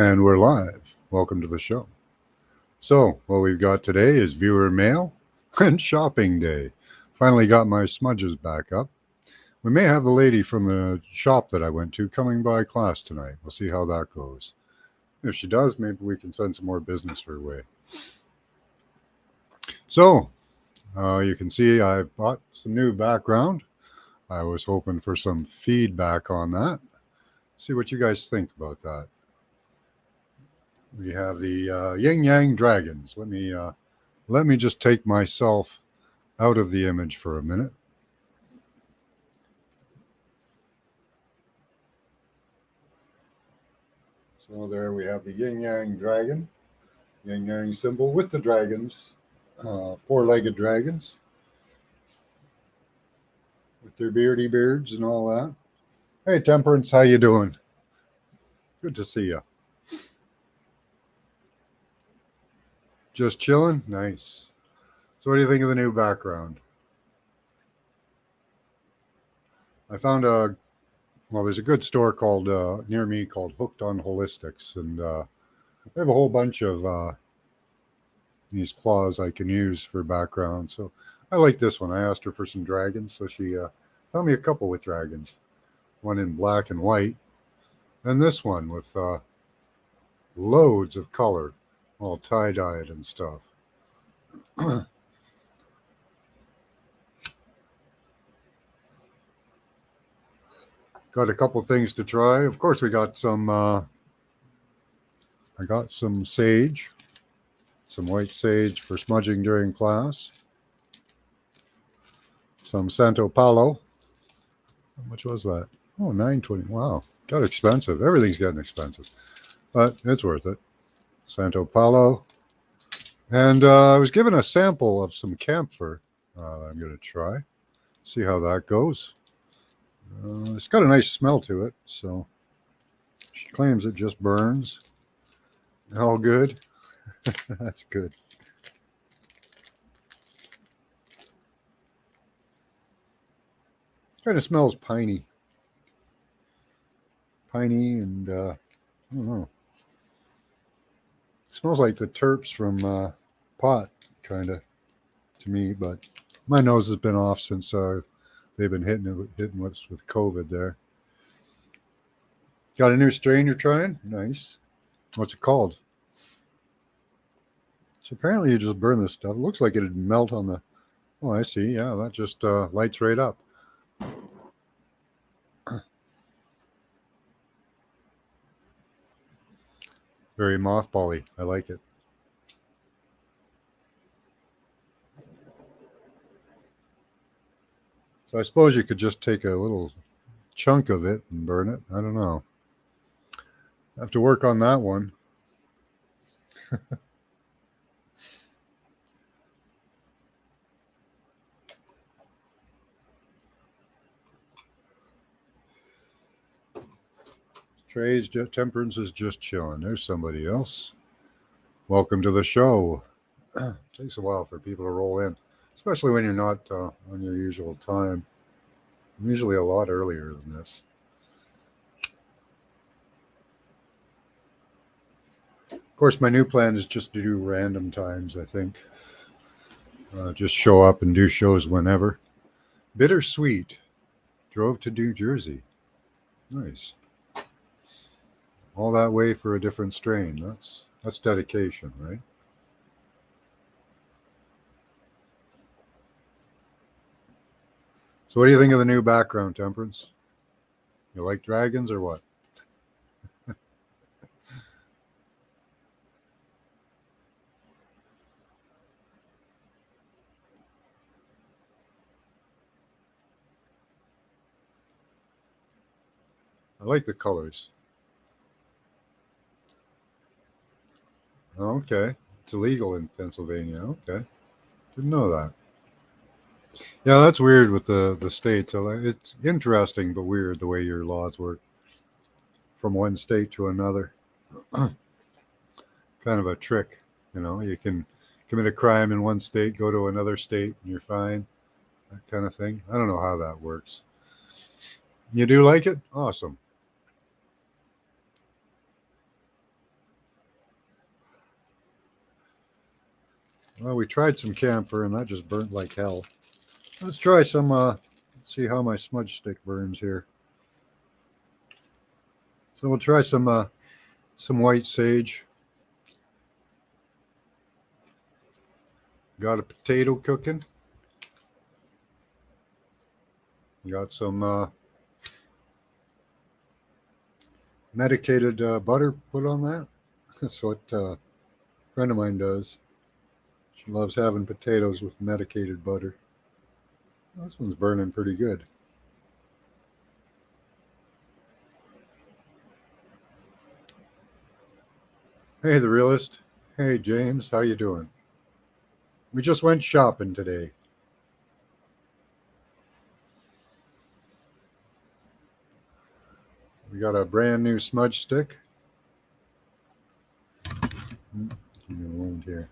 And we're live. Welcome to the show. So, what we've got today is viewer mail and shopping day. Finally got my smudges back up. We may have the lady from the shop that I went to coming by class tonight. We'll see how that goes. If she does, maybe we can send some more business her way. So, you can see I bought some new background. I was hoping for some feedback on that. See what you guys think about that. We have the yin yang dragons. Let me just take myself out of the image for a minute. So there we have the yin yang dragon, yin yang symbol with the dragons, four-legged dragons with their beardy beards and all that. Hey Temperance, how you doing? Good to see you. Just chilling? Nice. So what do you think of the new background? I found there's a good store called near me called Hooked on Holistics, and they have a whole bunch of these claws I can use for background. So I like this one. I asked her for some dragons, so she found me a couple with dragons, one in black and white, and this one with loads of color, all tie-dyed and stuff. Got a couple things to try. Of course, we got some. I got some sage, some white sage for smudging during class. Some Santo Paulo. How much was that? Oh, $9.20. Wow, got expensive. Everything's getting expensive, but it's worth it. Santo Paulo, and I was given a sample of some camphor. I'm going to try. See how that goes. It's got a nice smell to it, so she claims it just burns. All good. That's good. Kind of smells piney. Piney and, I don't know. It smells like the terps from pot, kind of, to me, but my nose has been off since they've been hitting us with COVID there. Got a new strain you're trying? Nice. What's it called? So apparently you just burn this stuff. It looks like it'd melt on the... Oh, I see. Yeah, that just lights right up. Very mothball-y. I like it. So I suppose you could just take a little chunk of it and burn it. I don't know. I have to work on that one. Temperance is just chilling. There's somebody else. Welcome to the show. Takes a while for people to roll in, especially when you're not on your usual time. I'm usually a lot earlier than this. Of course, my new plan is just to do random times, I think. Just show up and do shows whenever. Bittersweet. Drove to New Jersey. Nice. All that way for a different strain. That's dedication, right? So what do you think of the new background, Temperance? You like dragons or what? I like the colors. Okay. It's illegal in Pennsylvania. Okay. Didn't know that. Yeah, that's weird with the states. It's interesting but weird the way your laws work from one state to another. Kind of a trick, You can commit a crime in one state, go to another state, and you're fine. That kind of thing. I don't know how that works. You do like it? Awesome. Well, we tried some camphor and that just burnt like hell. Let's try some, let's see how my smudge stick burns here. So we'll try some white sage. Got a potato cooking. Got some medicated butter put on that. That's what a friend of mine does. She loves having potatoes with medicated butter. This one's burning pretty good. Hey, the realist. Hey, James. How you doing? We just went shopping today. We got a brand new smudge stick. Give me a moment here.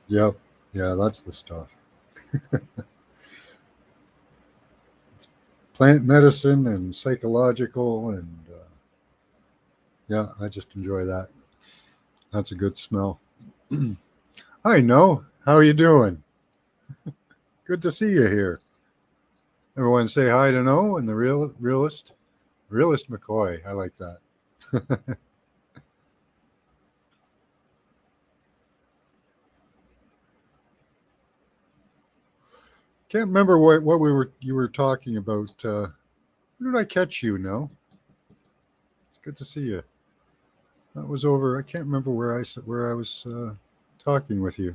Yep. Yeah, that's the stuff. It's plant medicine and psychological, and yeah, I just enjoy that. That's a good smell. Hi, No. How are you doing? Good to see you here. Everyone say hi to No and the realist. Realist McCoy. I like that. Can't remember what you were talking about. Where did I catch you? No, it's good to see you. That was over. I can't remember where I was talking with you.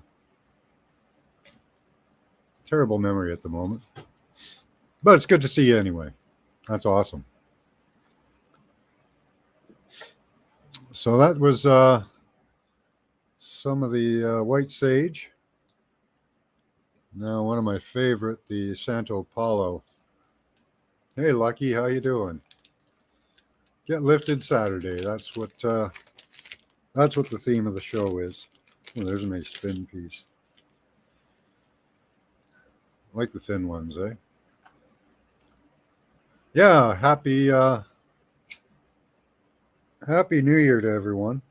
Terrible memory at the moment, but it's good to see you anyway. That's awesome. So that was some of the white sage. Now one of my favorite, the Santo Paulo. Hey, Lucky, how you doing? Get lifted Saturday. That's what the theme of the show is. Oh, there's a nice thin piece. I like the thin ones, eh? Yeah, happy New Year to everyone.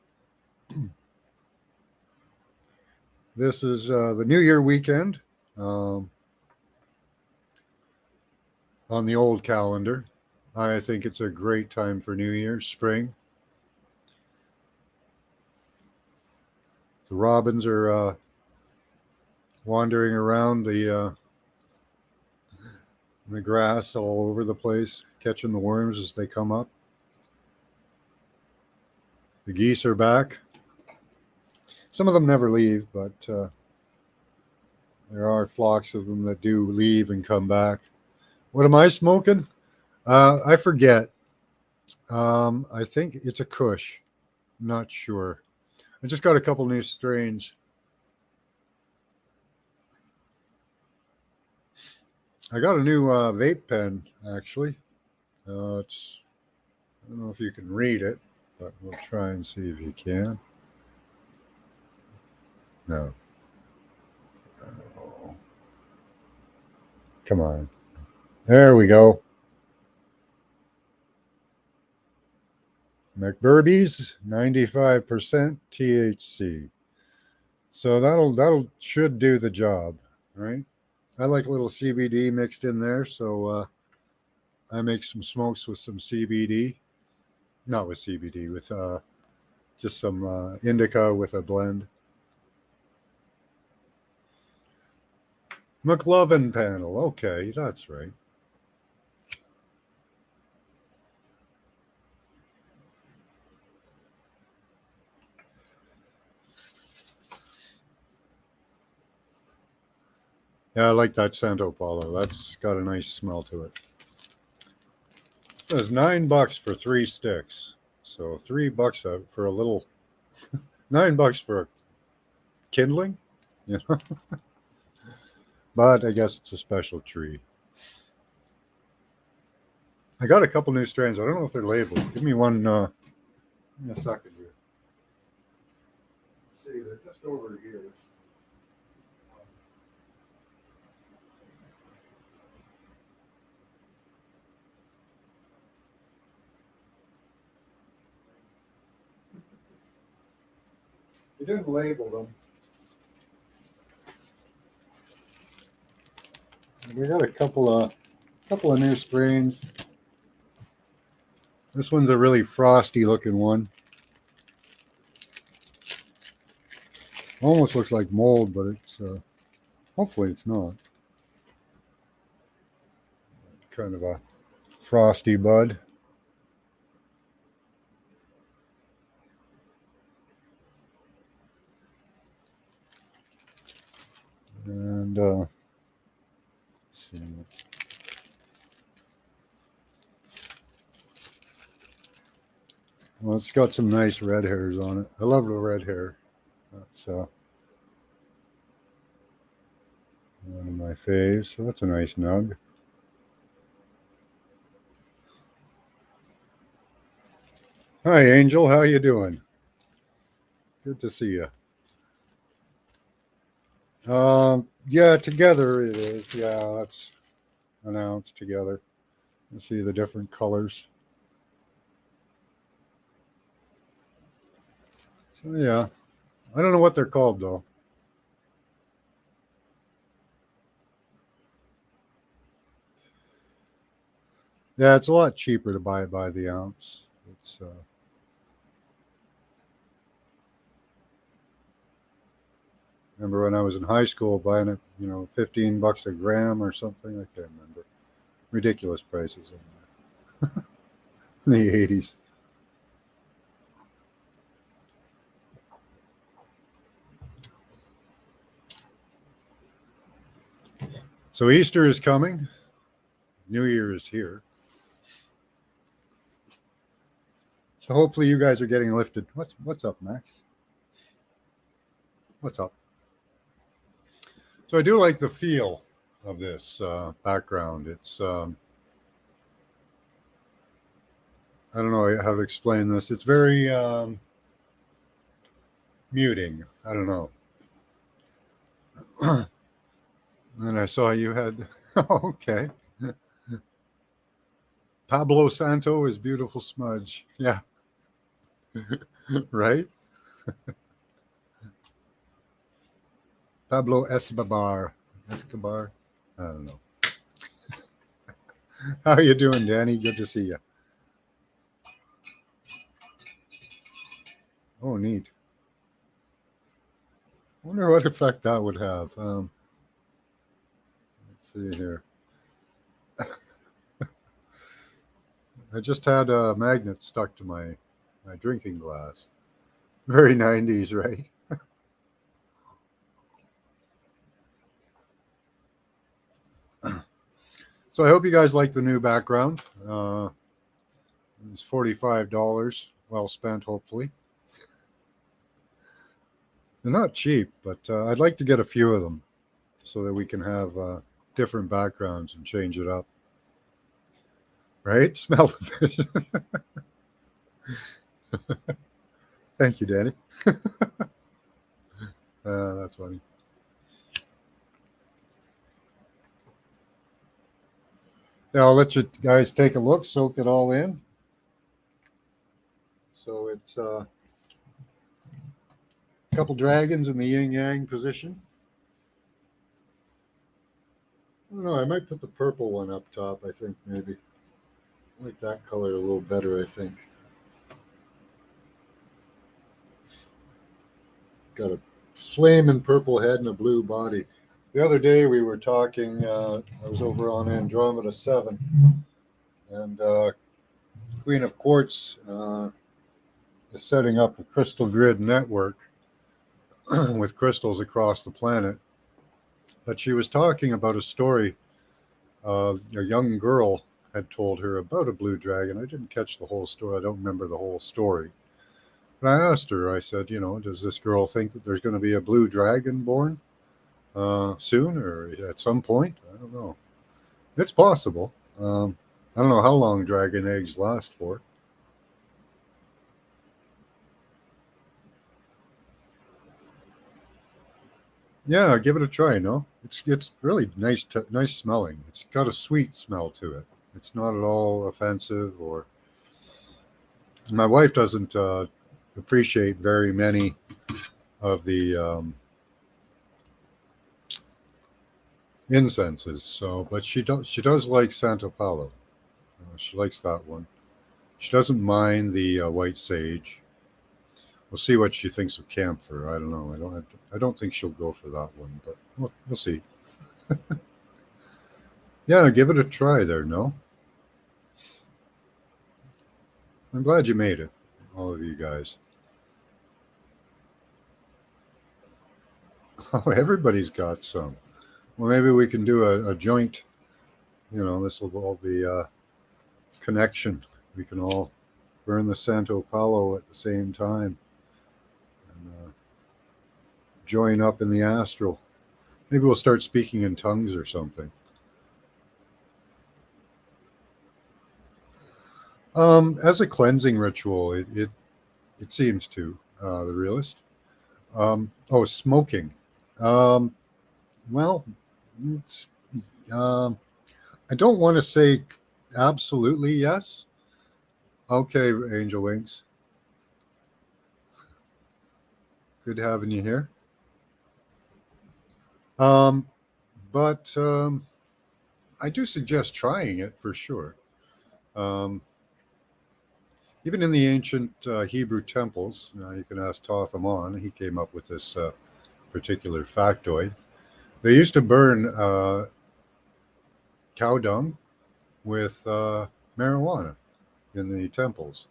This is the New Year weekend on the old calendar. I think it's a great time for New Year, spring. The robins are wandering around the grass all over the place, catching the worms as they come up. The geese are back. Some of them never leave, but there are flocks of them that do leave and come back. What am I smoking? I forget. I think it's a Kush. Not sure. I just got a couple new strains. I got a new vape pen, actually. It's I don't know if you can read it, but we'll try and see if you can. No. Oh. Come on. There we go. McBurby's 95% THC. So that'll should do the job, right? I like a little CBD mixed in there, so I make some smokes with some CBD, not with CBD, with just some indica with a blend. McLovin panel. Okay, that's right. Yeah, I like that Santo Paulo. That's got a nice smell to it. It was $9 for 3 sticks. So $3 for a little, $9 for a kindling, you know. But I guess it's a special tree. I got a couple new strains. I don't know if they're labeled. Give me one. Give me a second here. Let's see, they're just over here. They didn't label them. We got a couple of new strains. This one's a really frosty looking one. Almost looks like mold, but it's hopefully it's not. Kind of a frosty bud. And let's see. Well, it's got some nice red hairs on it. I love the red hair. That's one of my faves. So that's a nice nug. Hi, Angel. How you doing? Good to see you. Yeah, together it is. Yeah, let's announce together. Let's see the different colors. So yeah, I don't know what they're called though. Yeah, it's a lot cheaper to buy it by the ounce. It's remember when I was in high school buying it, $15 a gram or something. I can't remember. Ridiculous prices in the 80s. So Easter is coming. New Year is here. So hopefully you guys are getting lifted. What's up, Max? What's up? So I do like the feel of this background. It's I don't know how to explain this. It's very muting. I don't know. And I saw you had. Okay. Pablo Santo is beautiful smudge. Yeah. Right? Pablo Escobar. Escobar? I don't know. How you doing, Danny? Good to see you. Oh, neat. Wonder what effect that would have. Let's see here. I just had a magnet stuck to my drinking glass. Very 90s, right? So I hope you guys like the new background. It's $45, well spent, hopefully. They're not cheap, but I'd like to get a few of them so that we can have different backgrounds and change it up. Right? Smell the fish. Thank you, Danny. That's funny. Yeah, I'll let you guys take a look, soak it all in. So it's a couple dragons in the yin yang position. I don't know. I might put the purple one up top. I think maybe I like that color a little better. I think got a flaming purple head and a blue body. The other day we were talking. I was over on Andromeda 7, and Queen of Quartz is setting up a crystal grid network with crystals across the planet. But she was talking about a story. A young girl had told her about a blue dragon. I didn't catch the whole story. I don't remember the whole story. But I asked her, I said, does this girl think that there's going to be a blue dragon born soon or at some point? I don't know. It's possible. I don't know how long dragon eggs last for. Yeah, give it a try. No, it's really nice, nice smelling. It's got a sweet smell to it. It's not at all offensive. Or my wife doesn't appreciate very many of the incenses. So, but she does like Santo Paulo. She likes that one. She doesn't mind the white sage. We'll see what she thinks of camphor. I don't know. I don't think she'll go for that one, but we'll see. Yeah, give it a try there. No, I'm glad you made it, all of you guys. Oh, everybody's got some. Well, maybe we can do a joint. This will all be a connection. We can all burn the Santo Paulo at the same time and join up in the astral. Maybe we'll start speaking in tongues or something. As a cleansing ritual, it seems to the realist. Oh, smoking. Um, well, it's, um, I don't want to say absolutely yes. Okay, Angel Wings. Good having you here. Um, but I do suggest trying it for sure. Um, Even in the ancient Hebrew temples, you can ask Tothamon, he came up with this particular factoid. They used to burn cow dung with marijuana in the temples.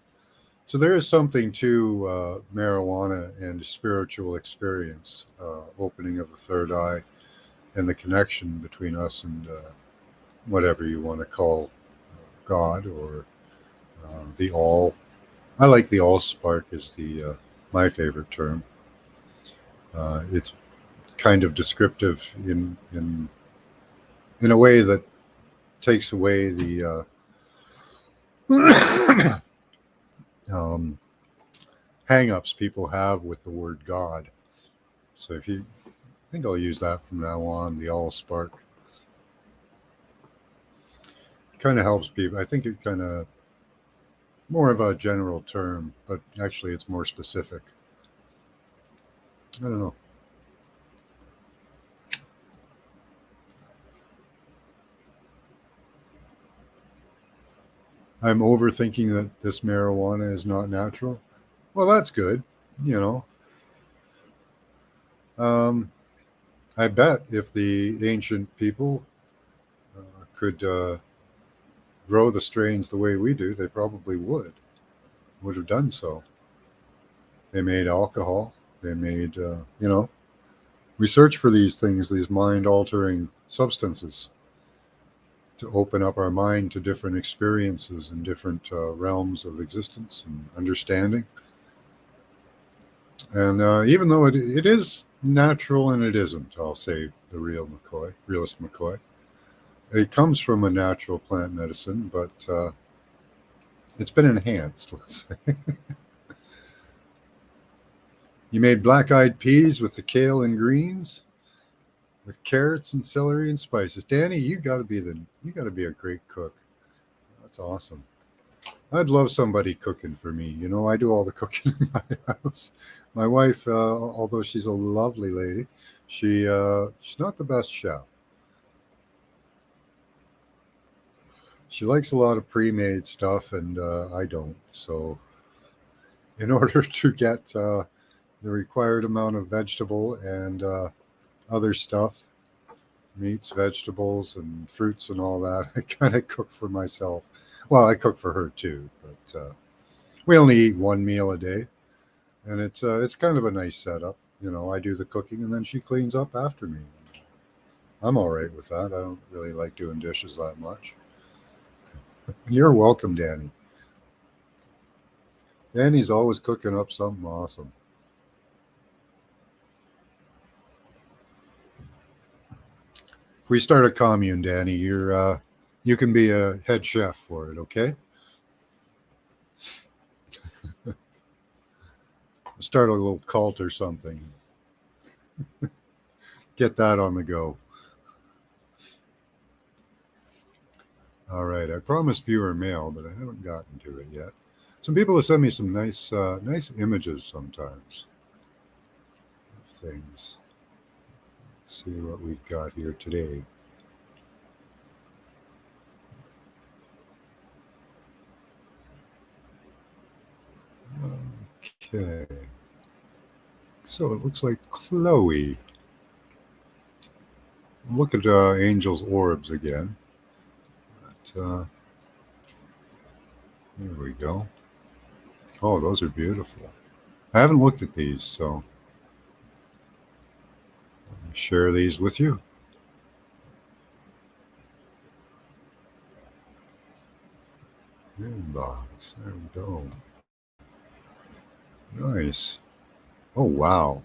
So there is something to marijuana and spiritual experience, opening of the third eye, and the connection between us and whatever you want to call God or the all. I like the all spark is the my favorite term. It's kind of descriptive in a way that takes away the um, hang-ups people have with the word God. So I think I'll use that from now on. The all spark kind of helps people. I think it kind of more of a general term, but actually it's more specific. I don't know. I'm overthinking that this marijuana is not natural. Well, that's good. You know, um, I bet if the ancient people could grow the strains the way we do, they probably would have done so. They made alcohol. They made, we search for these things, these mind altering substances to open up our mind to different experiences and different realms of existence and understanding. And even though it is natural and it isn't, I'll say the realist McCoy. It comes from a natural plant medicine, but it's been enhanced, let's say. You made black eyed peas with the kale and greens, with carrots and celery and spices. Danny, you got to be a great cook. That's awesome. I'd love somebody cooking for me. I do all the cooking in my house. My wife, although she's a lovely lady, she's not the best chef. She likes a lot of pre-made stuff, and I don't. So, in order to get the required amount of vegetable and other stuff, meats, vegetables, and fruits, and all that, I kind of cook for myself. Well, I cook for her too, but we only eat one meal a day, and it's kind of a nice setup. I do the cooking, and then she cleans up after me. I'm all right with that. I don't really like doing dishes that much. You're welcome, Danny. Danny's always cooking up something awesome. If we start a commune, Danny, you can be a head chef for it. Okay, start a little cult or something. Get that on the go. All right, I promised viewer mail, but I haven't gotten to it yet. Some people have sent me some nice images sometimes. of things. Let's see what we've got here today. Okay. So it looks like Chloe. Look at Angel's orbs again. But, there we go. Oh, those are beautiful. I haven't looked at these, so let me share these with you. Inbox. There we go. Nice. Oh, wow.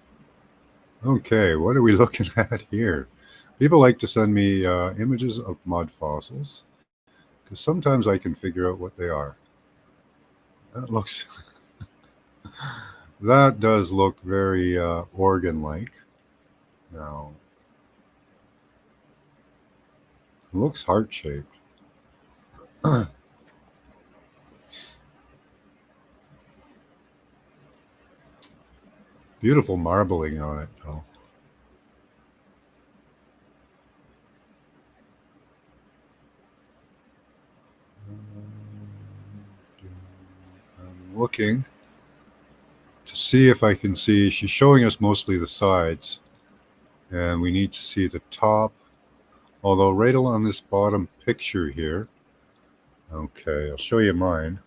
Okay, what are we looking at here? People like to send me images of mud fossils because sometimes I can figure out what they are. That looks, that does look very organ-like. Now, it looks heart-shaped. Beautiful marbling on it, though. I'm looking to see if I can see. She's showing us mostly the sides, and we need to see the top. Although right along this bottom picture here, okay, I'll show you mine.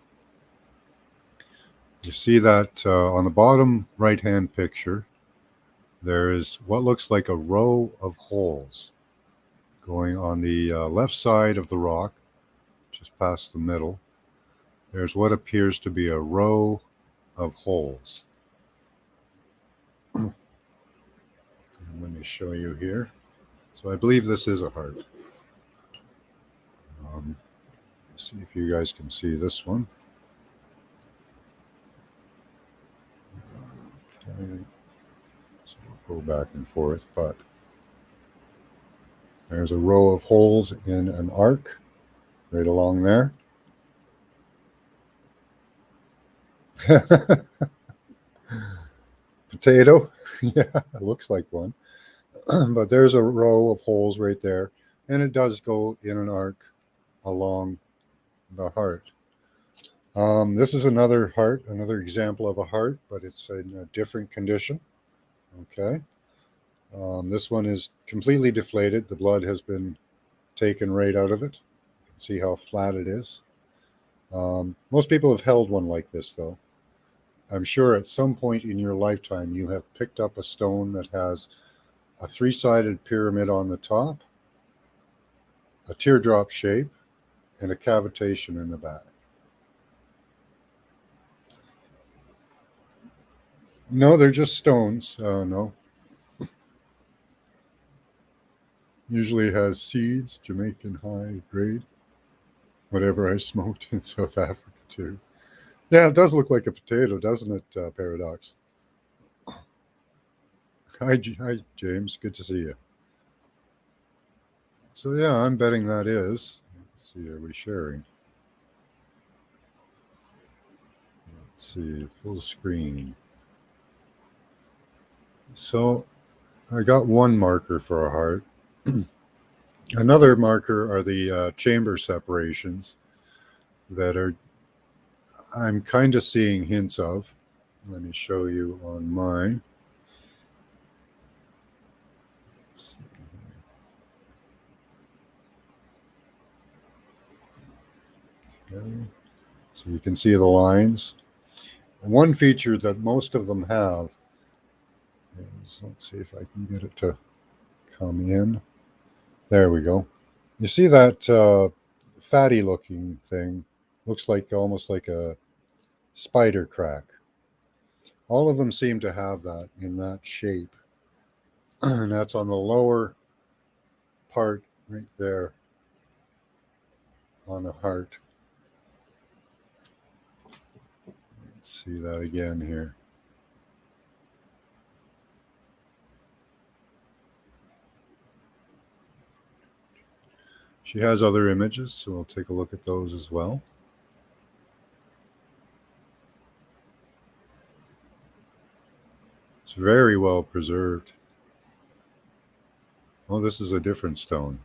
You see that on the bottom right-hand picture, there is what looks like a row of holes going on the left side of the rock, just past the middle. There's what appears to be a row of holes. Let me show you here. So I believe this is a heart. See if you guys can see this one. Okay. So we'll go back and forth, but there's a row of holes in an arc right along there. Potato. Yeah, it looks like one. But there's a row of holes right there, and it does go in an arc along the heart. This is another heart, another example of a heart, but it's in a different condition. Okay. This one is completely deflated. The blood has been taken right out of it. You can see how flat it is. Most people have held one like this, though. I'm sure at some point in your lifetime you have picked up a stone that has a three-sided pyramid on the top, a teardrop shape, and a cavitation in the back. No, they're just stones. No. Usually has seeds, Jamaican high grade, whatever I smoked in South Africa too. Yeah, it does look like a potato, doesn't it, Paradox? Hi, James. Good to see you. So yeah, I'm betting that is. Let's see, are we sharing? Let's see, full screen. So I got one marker for a heart. Another marker are the chamber separations that are I'm kind of seeing hints of. Let me show you on mine. Okay. So you can see the lines. One feature that most of them have is, let's see if I can get it to come in. There we go. You see that fatty looking thing? Looks like almost like a spider crack. All of them seem to have that in that shape. And that's on the lower part right there on the heart. Let's see that again here. She has other images, so we'll take a look at those as well. It's very well preserved. Oh, this is a different stone.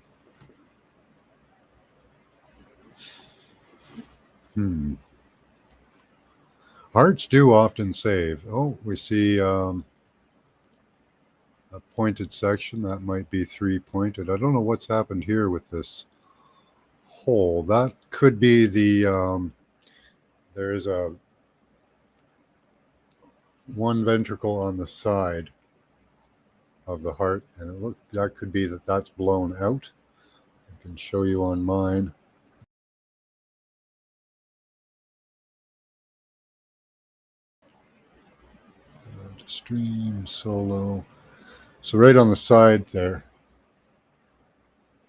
Hearts do often save. Oh, we see a pointed section. That might be 3-pointed. I don't know what's happened here with this hole. That could be there is a one ventricle on the side of the heart, and that could be that's blown out. I can show you on mine. Stream solo. So right on the side there,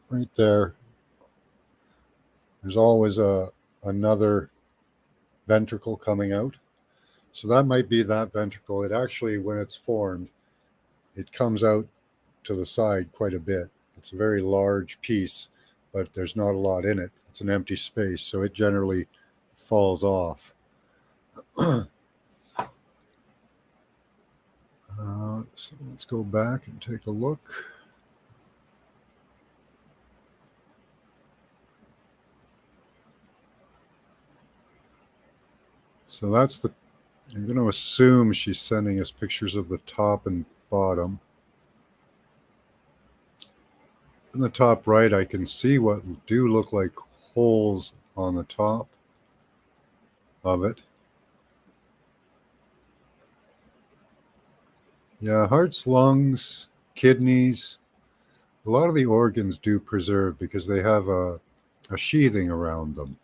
right there, there's always another ventricle coming out. So that might be that ventricle. It actually, when it's formed, it comes out to the side quite a bit. It's a very large piece, but there's not a lot in it. It's an empty space, so it generally falls off. So let's go back and take a look. So that's I'm going to assume she's sending us pictures of the top and bottom. In the top right, I can see what do look like holes on the top of it. Yeah, hearts, lungs, kidneys, a lot of the organs do preserve because they have a sheathing around them.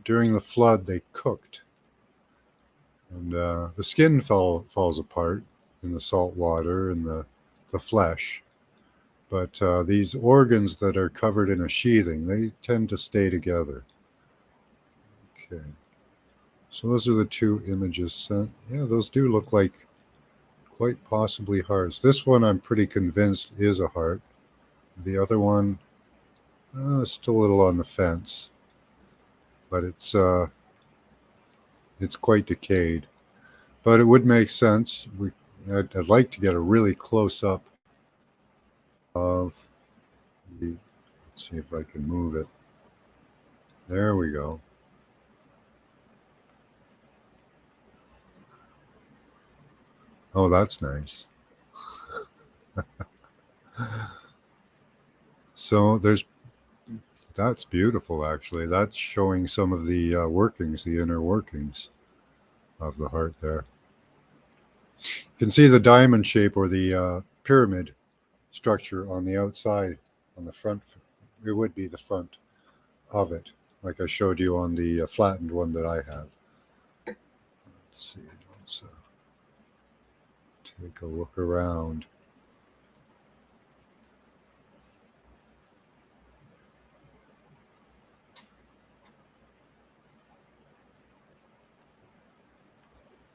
During the flood, they cooked, and the skin falls apart in the salt water and the flesh. But these organs that are covered in a sheathing, they tend to stay together. Okay. So those are the two images sent. Yeah, those do look like quite possibly hearts. This one I'm pretty convinced is a heart. The other one, still a little on the fence, but it's quite decayed. But it would make sense. I'd like to get a really close up of the. Let's see if I can move it. There we go. Oh, that's nice. So that's beautiful, actually. That's showing some of the workings, the inner workings of the heart there. You can see the diamond shape or the pyramid structure on the outside, on the front. It would be the front of it, like I showed you on the flattened one that I have. Let's see. Let's take a look around.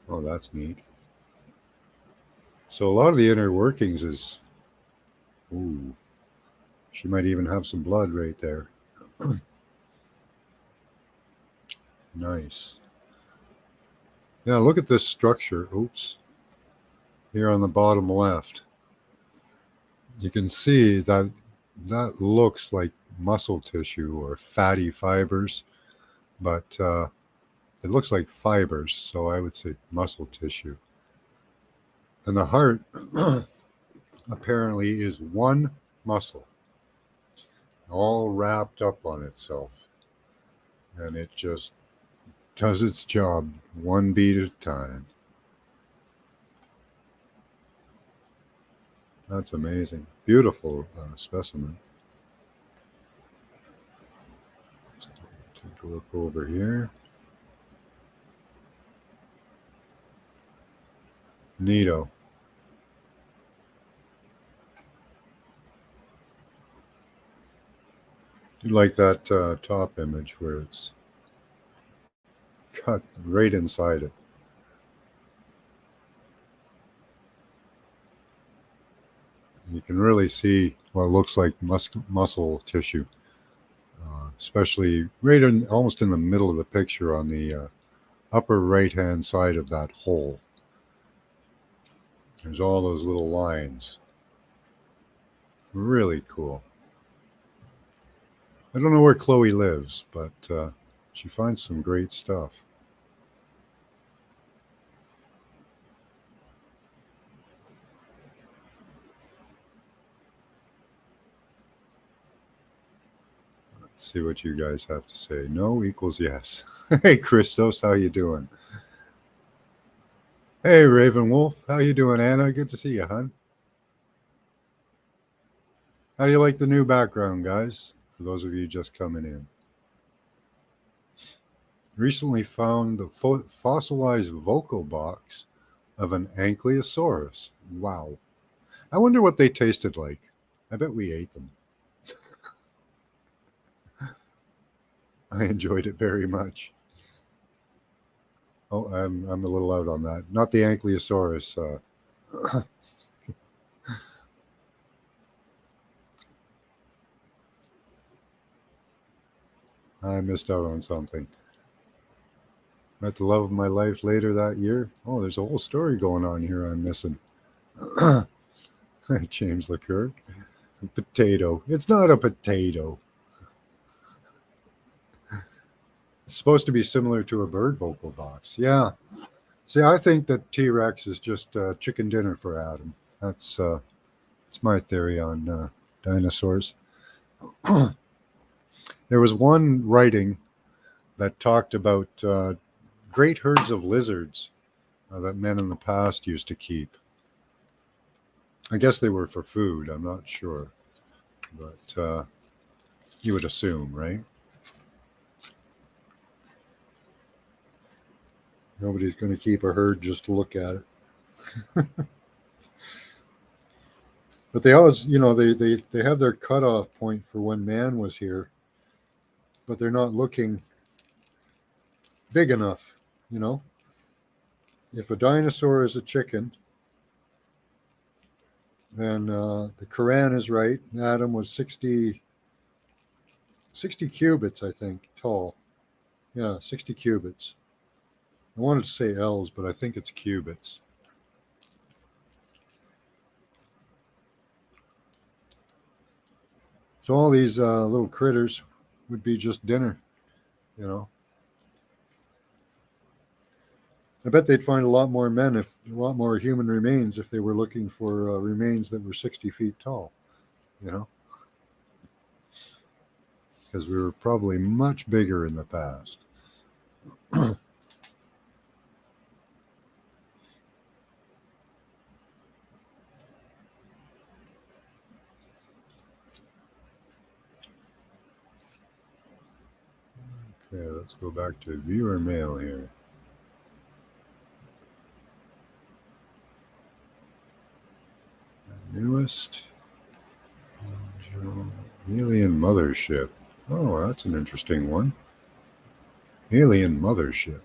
Oh, that's neat. So a lot of the inner workings is, ooh, she might even have some blood right there. Nice. Yeah, look at this structure. Oops. Here on the bottom left. You can see that looks like muscle tissue or fatty fibers, but it looks like fibers, so I would say muscle tissue. And the heart apparently is one muscle, all wrapped up on itself. And it just does its job one beat at a time. That's amazing. Beautiful specimen. Let's take a look over here. Neato. You like that top image where it's cut right inside it. You can really see what looks like muscle tissue, especially almost in the middle of the picture on the upper right-hand side of that hole. There's all those little lines. Really cool. I don't know where Chloe lives, but she finds some great stuff. Let's see what you guys have to say. No equals yes. Hey, Christos, how you doing? Hey, Raven Wolf, how you doing, Anna? Good to see you, hon. How do you like the new background, guys? For those of you just coming in. Recently found the fossilized vocal box of an ankylosaurus. Wow. I wonder what they tasted like. I bet we ate them. I enjoyed it very much. Oh, I'm a little out on that. Not the ankylosaurus. I missed out on something. Met the love of my life later that year. Oh, there's a whole story going on here I'm missing. James Liqueur. Potato. It's not a potato. It's supposed to be similar to a bird vocal box. Yeah. See, I think that T-Rex is just chicken dinner for Adam. That's my theory on dinosaurs. There was one writing that talked about great herds of lizards that men in the past used to keep. I guess they were for food. I'm not sure, but you would assume, right? Nobody's going to keep a herd just to look at it. But they always, they have their cutoff point for when man was here, but they're not looking big enough, you know. If a dinosaur is a chicken, then the Quran is right. Adam was 60 cubits, I think, tall. Yeah, 60 cubits. I wanted to say L's, but I think it's cubits. So all these little critters would be just dinner, you know. I bet they'd find a lot more human remains if they were looking for remains that were 60 feet tall, you know, because we were probably much bigger in the past. Okay, let's go back to viewer mail here. Newest alien mothership. Oh, that's an interesting one. Alien mothership.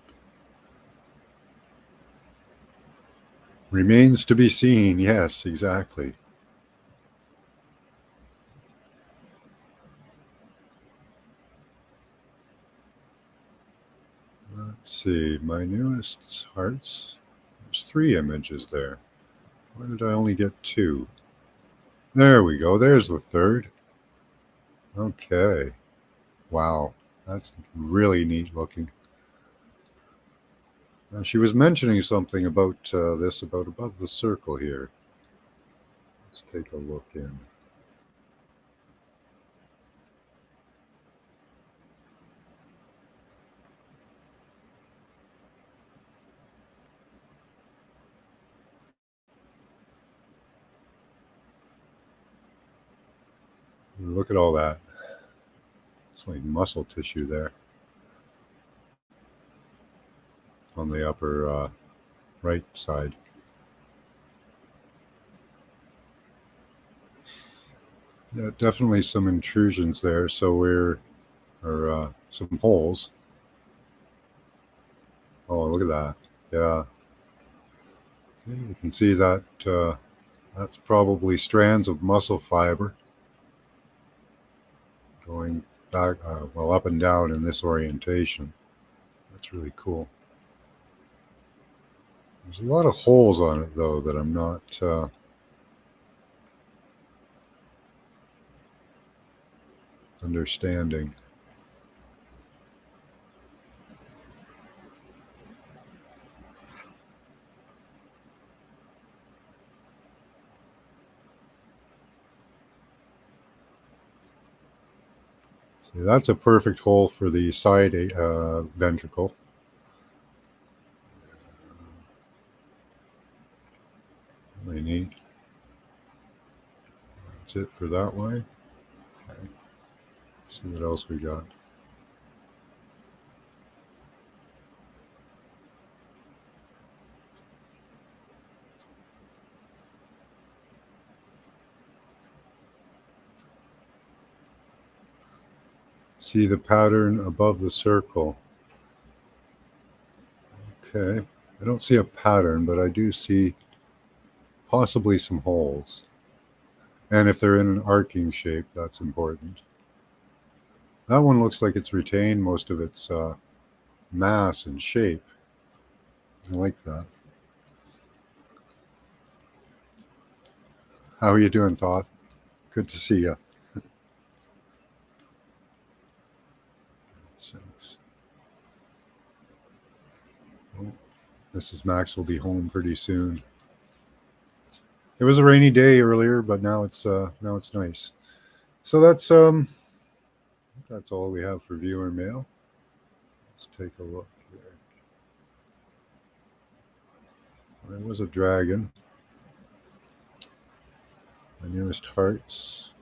Remains to be seen. Yes, exactly. Let's see. My newest hearts. There's 3 images there. Why did I only get 2? There we go. There's the 3rd. Okay. Wow. That's really neat looking. She was mentioning something about this, about above the circle here. Let's take a look in. Look at all that. It's like muscle tissue there on the upper right side. Yeah, definitely some intrusions there. So or some holes. Oh, look at that. Yeah. See, you can see that that's probably strands of muscle fiber going back, up and down in this orientation. That's really cool. There's a lot of holes on it, though, that I'm not understanding. See, that's a perfect hole for the side ventricle. Really neat. That's it for that way. Okay. See what else we got. See the pattern above the circle. Okay. I don't see a pattern, but I do see possibly some holes. And if they're in an arcing shape, that's important. That one looks like it's retained most of its mass and shape. I like that. How are you doing, Thoth? Good to see you. Oh, Mrs. Max will be home pretty soon. It was a rainy day earlier, but now it's nice. So that's all we have for viewer mail. Let's take a look here. There was a dragon. My nearest hearts.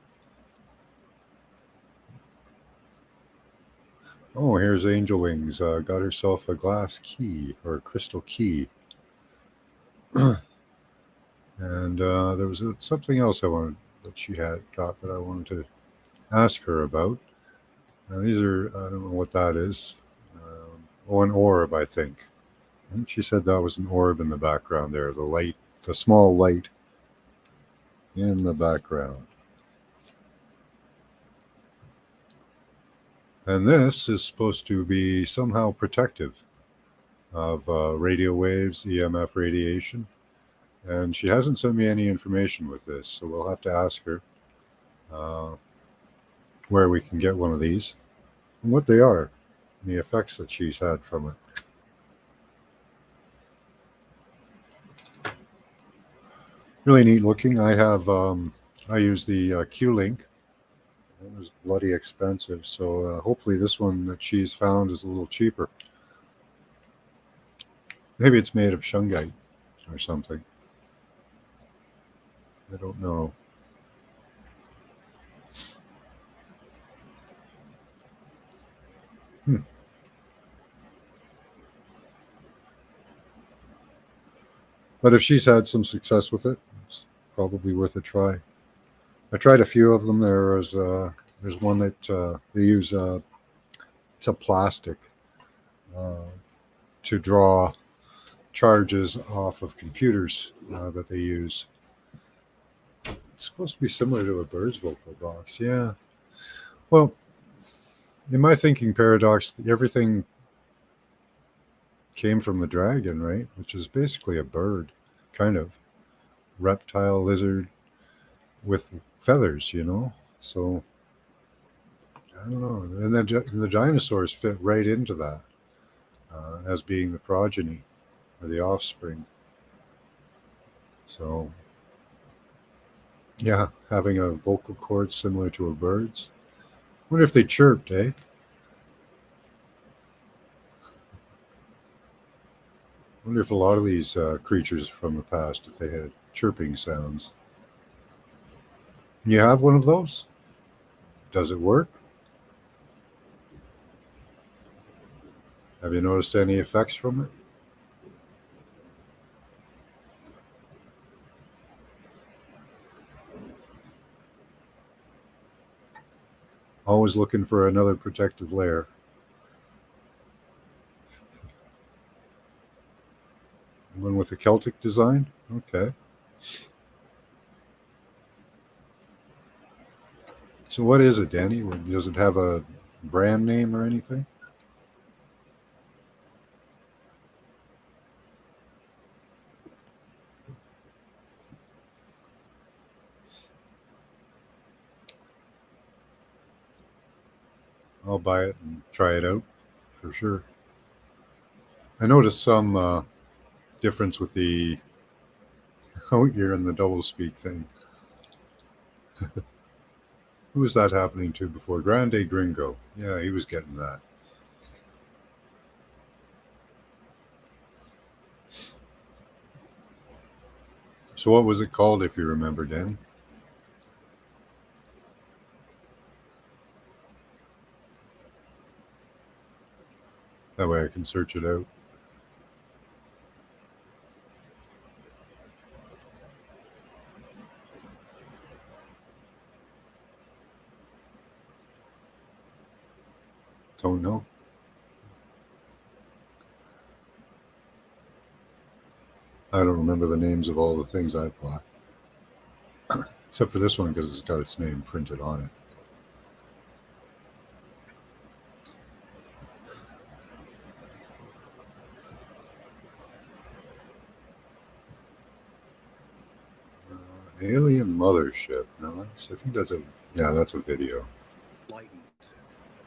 Oh, here's Angel Wings. Got herself a glass key or a crystal key. And there was something else I wanted that she had got that I wanted to ask her about. Now these are, I don't know what that is. An orb, I think. She said that was an orb in the background there. The light, the small light in the background. And this is supposed to be somehow protective of radio waves, EMF radiation. And she hasn't sent me any information with this, so we'll have to ask her where we can get one of these and what they are and the effects that she's had from it. Really neat looking. I use the Q-Link. It was bloody expensive, so hopefully this one that she's found is a little cheaper. Maybe it's made of shungite or something. I don't know. But if she's had some success with it, it's probably worth a try. I tried a few of them. There's one that they use. It's a plastic to draw charges off of computers that they use. It's supposed to be similar to a bird's vocal box. Yeah. Well, in my thinking paradox, everything came from the dragon, right? Which is basically a bird, kind of reptile, lizard with feathers, So I don't know. And then the dinosaurs fit right into that as being the progeny or the offspring. So yeah, having a vocal cord similar to a bird's. Wonder if they chirped, eh? Wonder if a lot of these creatures from the past, if they had chirping sounds. You have one of those? Does it work? Have you noticed any effects from it? Always looking for another protective layer. One with a Celtic design? Okay. So what is it, Danny? Does it have a brand name or anything? I'll buy it and try it out for sure. I noticed some difference with the out year and the double speak thing. Who was that happening to before? Grande Gringo. Yeah, he was getting that. So what was it called, if you remember, Danny? That way I can search it out. Don't know. I don't remember the names of all the things I bought. Except for this one because it's got its name printed on it. Alien Mothership. No, I think that's that's a video.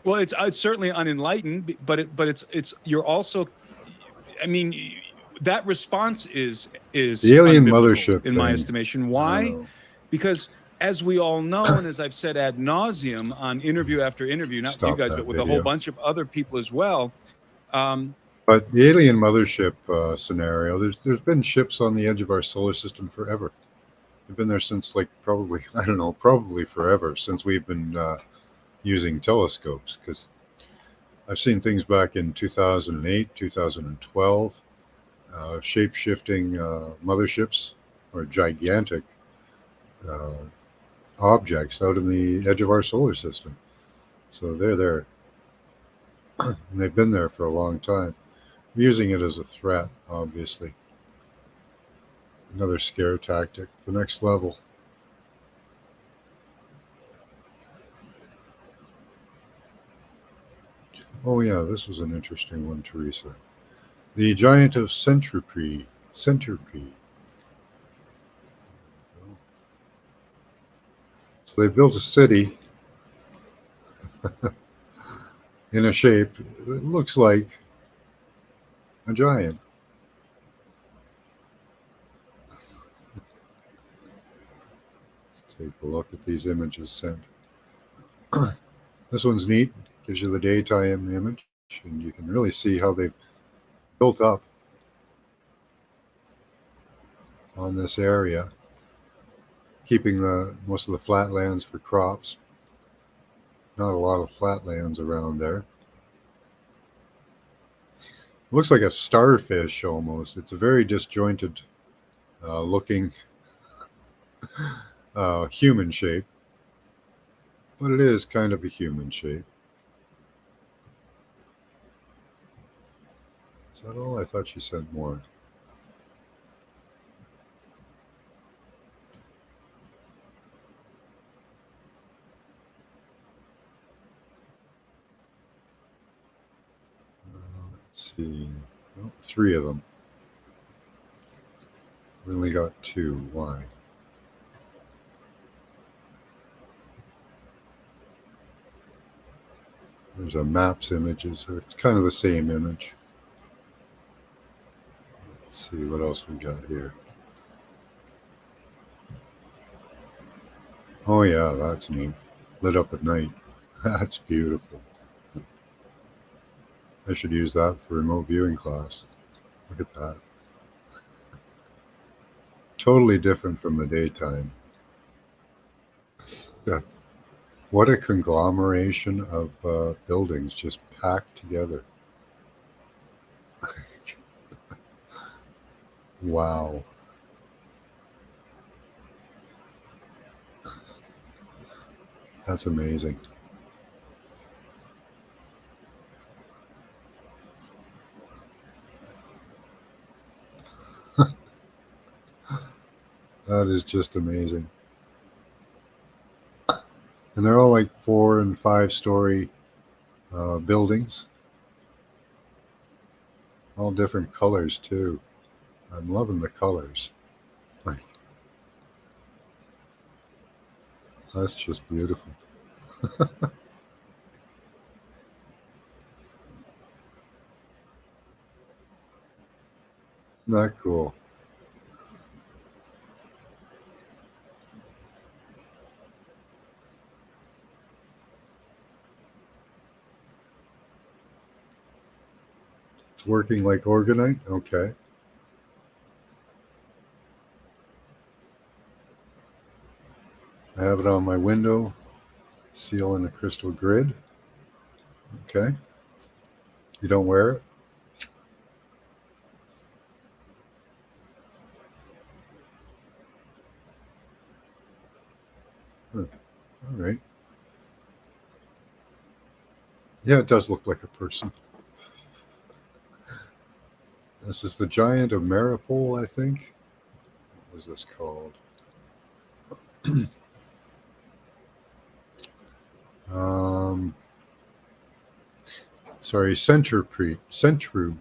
Well, it's certainly unenlightened, but it's you're also, I mean, that response is The Alien Mothership in my thing. estimation. Why? Because as we all know, and as I've said ad nauseum on interview after interview, not Stop you guys, that but with a video. whole bunch of other people as well. But the Alien Mothership scenario, there's been ships on the edge of our solar system forever. They've been there since probably forever, since we've been using telescopes. Because I've seen things back in 2008, 2012, shape-shifting motherships or gigantic objects out in the edge of our solar system. So they're there. And they've been there for a long time. We're using it as a threat, obviously. Another scare tactic, the next level. Oh yeah, this was an interesting one, Teresa. The Giant of Centipede. So they built a city in a shape that looks like a giant. Let's take a look at these images sent. This one's neat. Gives you the daytime image, and you can really see how they've built up on this area, keeping most of the flatlands for crops. Not a lot of flatlands around there. Looks like a starfish almost. It's a very disjointed looking human shape, but it is kind of a human shape. Is that all? I thought she said more. Let's see. Oh, 3 of them. We only got 2. Why? There's a maps images. So it's kind of the same image. Let's see what else we got here. Oh yeah, that's neat. Lit up at night. That's beautiful. I should use that for remote viewing class. Look at that. Totally different from the daytime. Yeah. What a conglomeration of buildings just packed together. Wow. That's amazing. That is just amazing. And they're all like 4 and 5-story buildings. All different colors too. I'm loving the colors. Like, that's just beautiful. Not cool. It's working like organite? Okay. I have it on my window, seal in a crystal grid. Okay. You don't wear it? Huh. All right. Yeah, it does look like a person. This is the Giant of Maripol, I think. What was this called? Um, sorry, centropy, centrip.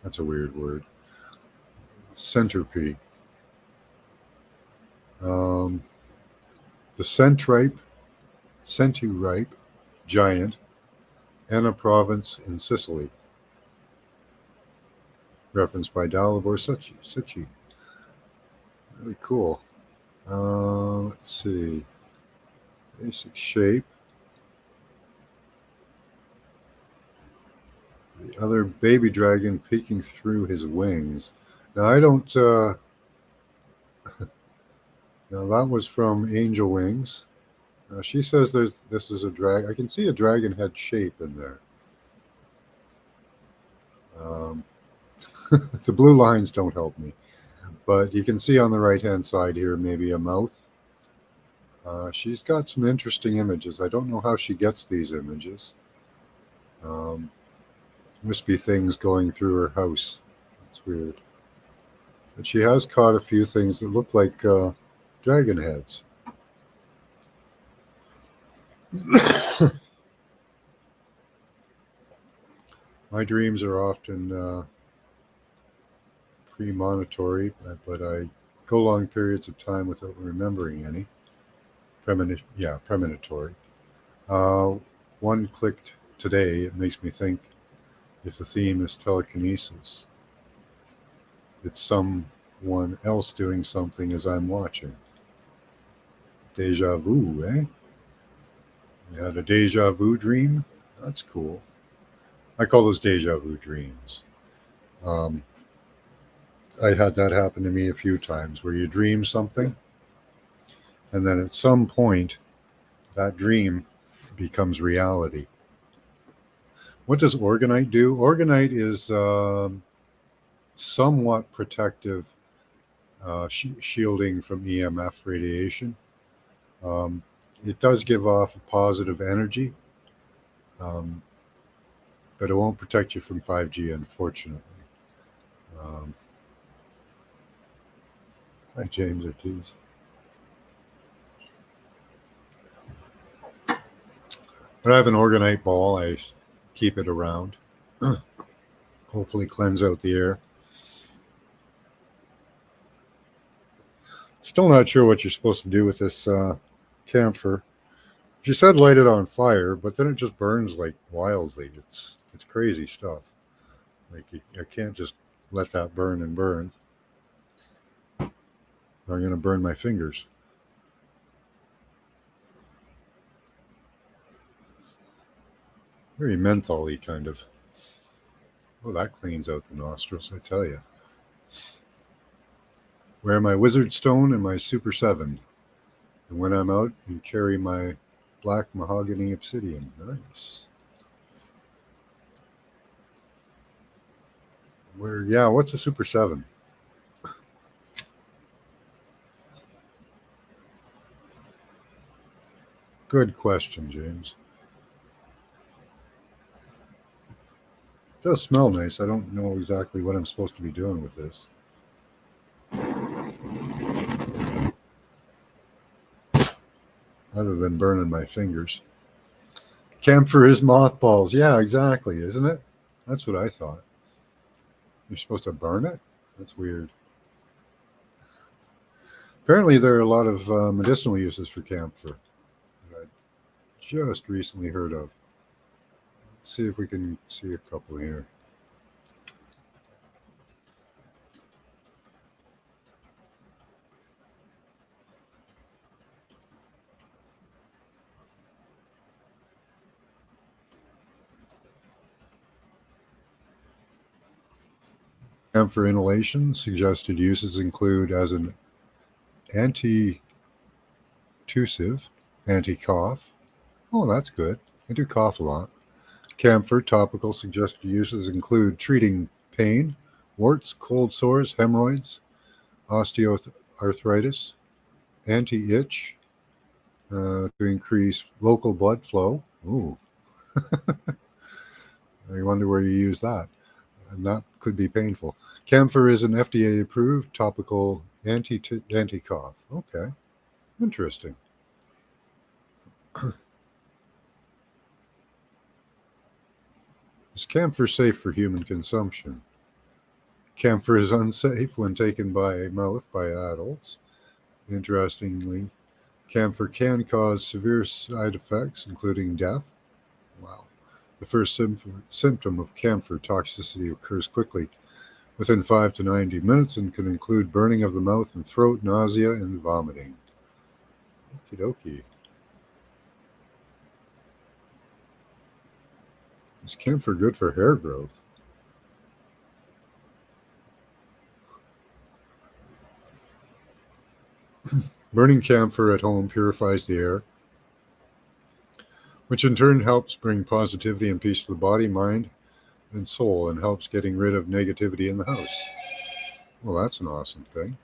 That's a weird word. Centropy. Um, the centuripe giant, and a province in Sicily, referenced by Dalibor Sici. Really cool. Let's see. Basic shape. The other baby dragon peeking through his wings. Now I don't. Now that was from Angel Wings. Now she says this is a drag. I can see a dragon head shape in there. Um, the blue lines don't help me, but you can see on the right hand side here maybe a mouth. She's got some interesting images. I don't know how she gets these images. Um, must be things going through her house. It's weird. But she has caught a few things that look like dragon heads. My dreams are often premonitory, but I go long periods of time without remembering any. Premonitory. Uh, one clicked today. It makes me think if the theme is telekinesis, it's someone else doing something as I'm watching. Deja vu, eh? You had a deja vu dream? That's cool. I call those deja vu dreams. Um, I had that happen to me a few times where you dream something, and then at some point, that dream becomes reality. What does organite do? Organite is somewhat protective, shielding from EMF radiation. Um, it does give off a positive energy, um, but it won't protect you from 5G, unfortunately. Um, Hi, James Ortiz. But I have an organite ball. I keep it around. Hopefully, cleanse out the air. Still not sure what you're supposed to do with this camphor. She said light it on fire, but then it just burns like wildly. It's crazy stuff. Like I can't just let that burn and burn. Or I'm going to burn my fingers. Very mentholy kind of. Oh, that cleans out the nostrils, I tell you. Wear my wizard stone and my super 7. And when I'm out, and carry my black mahogany obsidian. Nice. Yeah, what's a super 7? Good question, James. It does smell nice. I don't know exactly what I'm supposed to be doing with this. Other than burning my fingers. Camphor is mothballs. Yeah, exactly, isn't it? That's what I thought. You're supposed to burn it? That's weird. Apparently, there are a lot of medicinal uses for camphor that I just recently heard of. see if we can see a couple here. Camphor inhalation. Suggested uses include as an anti-tussive, anti-cough. Oh, that's good. I do cough a lot. Camphor topical suggested uses include treating pain, warts, cold sores, hemorrhoids, osteoarthritis, anti-itch, to increase local blood flow. Ooh, I wonder where you use that. And that could be painful. Camphor is an FDA-approved topical anti-cough. Okay, interesting. Is camphor safe for human consumption? Camphor is unsafe when taken by mouth by adults. Interestingly, camphor can cause severe side effects, including death. Wow. The first symptom of camphor toxicity occurs quickly, within 5 to 90 minutes, and can include burning of the mouth and throat, nausea, and vomiting. Okie dokie. Is camphor good for hair growth? Burning camphor at home purifies the air, which in turn helps bring positivity and peace to the body, mind, and soul, and helps getting rid of negativity in the house. Well, that's an awesome thing.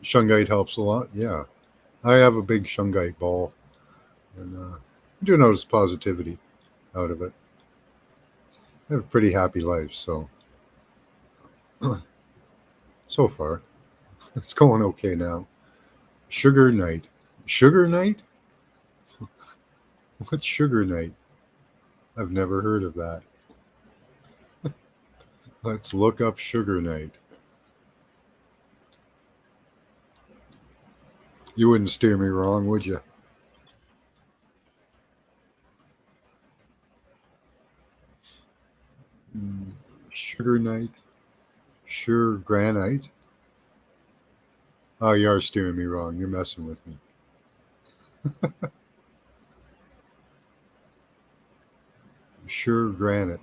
Shungite helps a lot. Yeah. I have a big shungite ball, and I do notice positivity out of it. I have a pretty happy life, so so far it's going okay now. Sugar night. Sugar night? What's sugar night? I've never heard of that. Let's look up sugar night. You wouldn't steer me wrong, would you? Sugar night. Sure granite. Oh, you are steering me wrong. You're messing with me. Sure granite.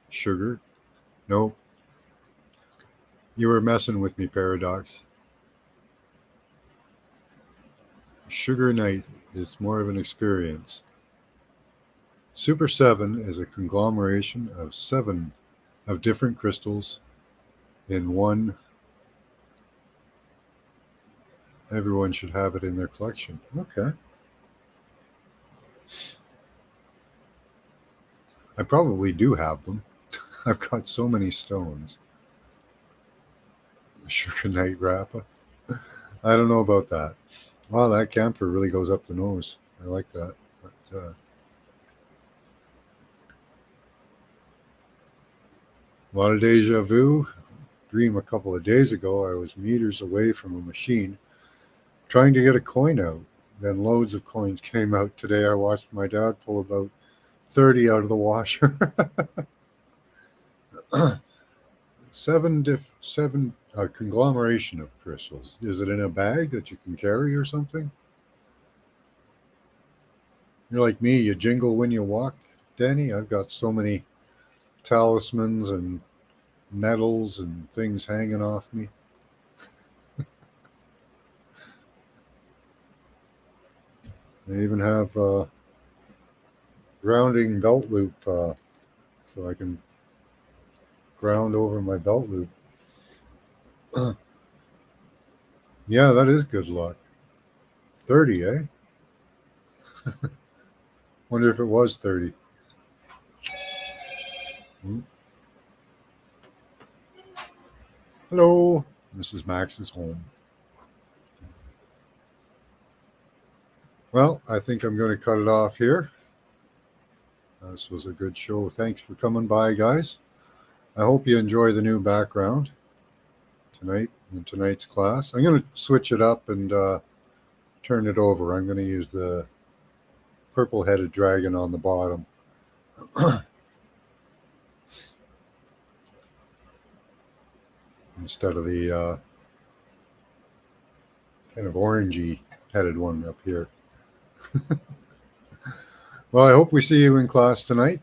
Sugar? Nope. You were messing with me, Paradox. Sugar night is more of an experience. Super 7 is a conglomeration of 7 of different crystals in one. Everyone should have it in their collection. Okay. I probably do have them. I've got so many stones. Sugar night Rappa. I don't know about that. Wow, that camphor really goes up the nose. I like that. But, a lot of deja vu. Dream a couple of days ago, I was meters away from a machine trying to get a coin out. Then loads of coins came out. Today I watched my dad pull about 30 out of the washer. seven conglomeration of crystals. Is it in a bag that you can carry or something? You're like me, you jingle when you walk, Danny. I've got so many talismans and medals and things hanging off me. I even have a grounding belt loop, so I can ground over my belt loop. Yeah, that is good luck. 30, eh? Wonder if it was 30. Hello, Mrs. Max is home. Well, I think I'm going to cut it off here. This was a good show. Thanks for coming by, guys. I hope you enjoy the new background tonight in tonight's class. I'm going to switch it up and turn it over. I'm going to use the purple-headed dragon on the bottom. Instead of the kind of orangey headed one up here. Well, I hope we see you in class tonight.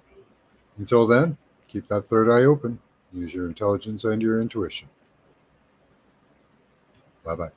Until then, keep that third eye open. Use your intelligence and your intuition. Bye-bye.